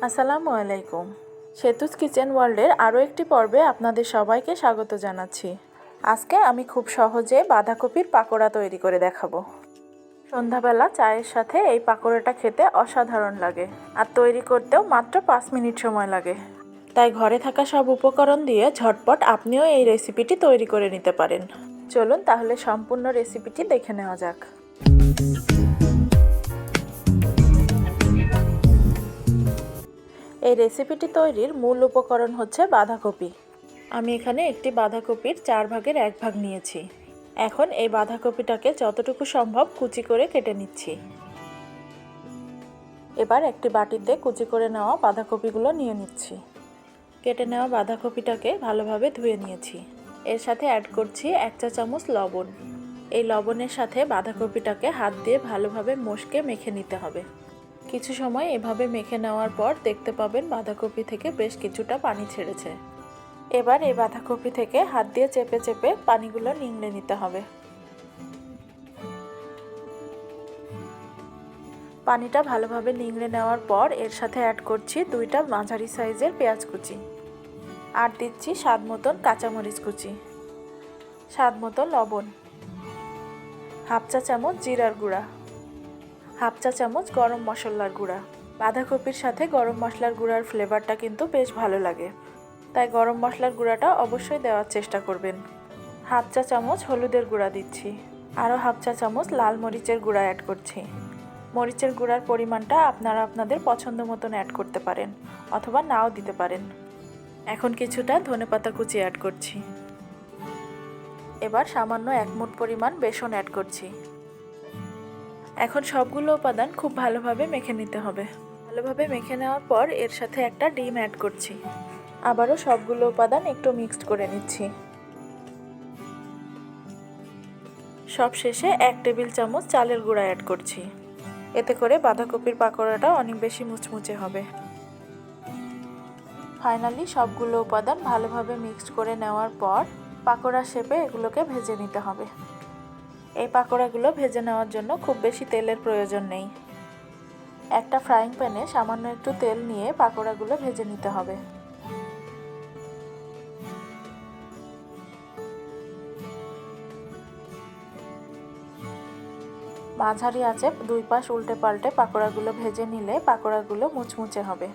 আসসালামু আলাইকুম। সেতুস কিচেন ওয়ার্ল্ডের আরও একটি পর্বে আপনাদের সবাইকে স্বাগত জানাচ্ছি। আজকে আমি খুব সহজে বাঁধাকপির পাকোড়া তৈরি করে দেখাবো। সন্ধ্যাবেলা চায়ের সাথে এই পাকোড়াটা খেতে অসাধারণ লাগে, আর তৈরি করতেও মাত্র 5 মিনিট সময় লাগে। তাই ঘরে থাকা সব উপকরণ দিয়ে ঝটপট আপনিও এই রেসিপিটি তৈরি করে নিতে পারেন। চলুন তাহলে সম্পূর্ণ রেসিপিটি দেখে নেওয়া যাক। এই রেসিপিটি তৈরির মূল উপকরণ হচ্ছে বাঁধাকপি। আমি এখানে একটি বাঁধাকপির 4 ভাগের 1 ভাগ নিয়েছি। এখন এই বাঁধাকপিটাকে যতটুকু সম্ভব কুচি করে কেটে নিচ্ছি। এবার একটি বাটিতে কুচি করে নেওয়া বাঁধাকপিগুলো নিয়ে নিচ্ছি। কেটে নেওয়া বাঁধাকপিটাকে ভালোভাবে ধুয়ে নিয়েছি। এর সাথে অ্যাড করছি 1 চা চামচ লবণ। এই লবণের সাথে বাঁধাকপিটাকে হাত দিয়ে ভালোভাবে মশকে মেখে নিতে হবে। কিছু সময় এভাবে মেখে নেওয়ার পর দেখতে পাবেন বাঁধাকপি থেকে বেশ কিছুটা পানি ছেড়েছে। এবার এই বাঁধাকপি থেকে হাত দিয়ে চেপে চেপে পানিগুলো নিংড়ে নিতে হবে। পানিটা ভালোভাবে নিংড়ে নেওয়ার পর এর সাথে অ্যাড করছি 2টা মাঝারি সাইজের পেঁয়াজ কুচি, আর দিচ্ছি স্বাদ মতন কাঁচামরিচ কুচি, স্বাদ মতো লবণ, হাফ চা চামচ জিরার গুঁড়া, হাফ চা চামচ গরম মশলার গুঁড়া। বাঁধাকপির সাথে গরম মশলার গুঁড়ার ফ্লেভারটা কিন্তু বেশ ভালো লাগে, তাই গরম মশলার গুঁড়াটা অবশ্যই দেওয়ার চেষ্টা করবেন। হাফ চা চামচ হলুদের গুঁড়া দিচ্ছি, আরও হাফ চা চামচ লাল মরিচের গুঁড়া অ্যাড করছি। মরিচের গুঁড়ার পরিমাণটা আপনারা আপনাদের পছন্দ মতন অ্যাড করতে পারেন অথবা নাও দিতে পারেন। এখন কিছুটা ধনেপাতা কুচি অ্যাড করছি। এবার সামান্য 1 মুঠ পরিমাণ বেসন অ্যাড করছি। এখন সবগুলো উপাদান খুব ভালোভাবে মেখে নিতে হবে। ভালোভাবে মেখে নেওয়ার পর এর সাথে একটা ডিম অ্যাড করছি। আবারও সবগুলো উপাদান একটু মিক্সড করে নিচ্ছি। সব শেষে 1 টেবিল চামচ চালের গুঁড়া অ্যাড করছি। এতে করে বাঁধাকপির পাকোড়াটা অনেক বেশি মুচমুচে হবে। ফাইনালি সবগুলো উপাদান ভালোভাবে মিক্সড করে নেওয়ার পর পাকোড়া শেপে এগুলোকে ভেজে নিতে হবে। এই পাকোড়াগুলো ভেজে নেওয়ার জন্য খুব বেশি তেলের প্রয়োজন নেই। একটা ফ্রাইং প্যানে সামান্য একটু তেল নিয়ে পাকোড়াগুলো ভেজে নিতে হবে। মাঝারি আঁচে 2 পাশ উল্টে পাল্টে পাকোড়াগুলো ভেজে নিলে পাকোড়াগুলো মুচমুচে হবে।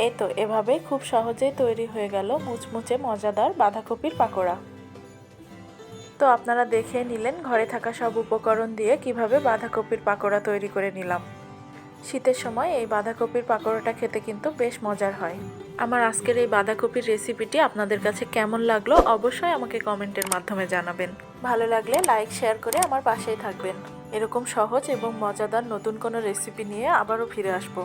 এই তো এভাবেই খুব সহজেই তৈরি হয়ে গেল মুচমুচে মজাদার বাঁধাকপির পাকোড়া। তো আপনারা দেখে নিলেন ঘরে থাকা সব উপকরণ দিয়ে কিভাবে বাঁধাকপির পাকোড়া তৈরি করে নিলাম। শীতের সময় এই বাঁধাকপির পাকোড়াটা খেতে কিন্তু বেশ মজার হয়। আমার আজকের এই বাঁধাকপির রেসিপিটি আপনাদের কাছে কেমন লাগলো অবশ্যই আমাকে কমেন্টের মাধ্যমে জানাবেন। ভালো লাগলে লাইক শেয়ার করে আমার পাশেই থাকবেন। এরকম সহজ এবং মজাদার নতুন কোনো রেসিপি নিয়ে আবারও ফিরে আসবো।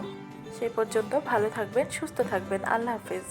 সেই পর্যন্ত ভালো থাকবেন, সুস্থ থাকবেন। আল্লাহ হাফেজ।